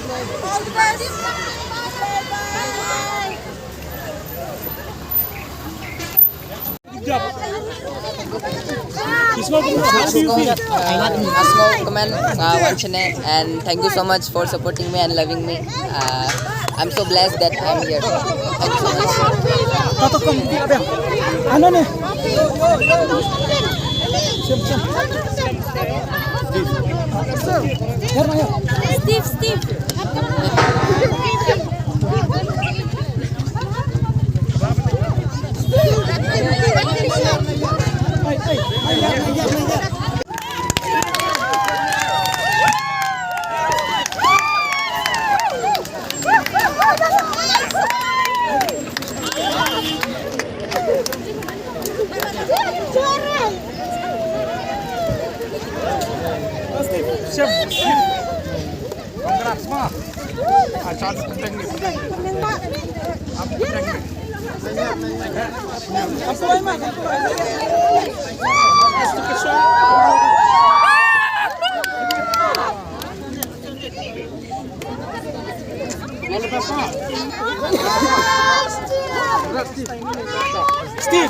All the best. Good job. And thank you so much for supporting me and loving me. I'm so blessed that I'm here. Thank you so much. Tatakan, ano nih? Siap, siap. Steve. Siap. Congrats, Ma. Chance penting nih. Apa penting nih? Apa lagi, Ma? Steve.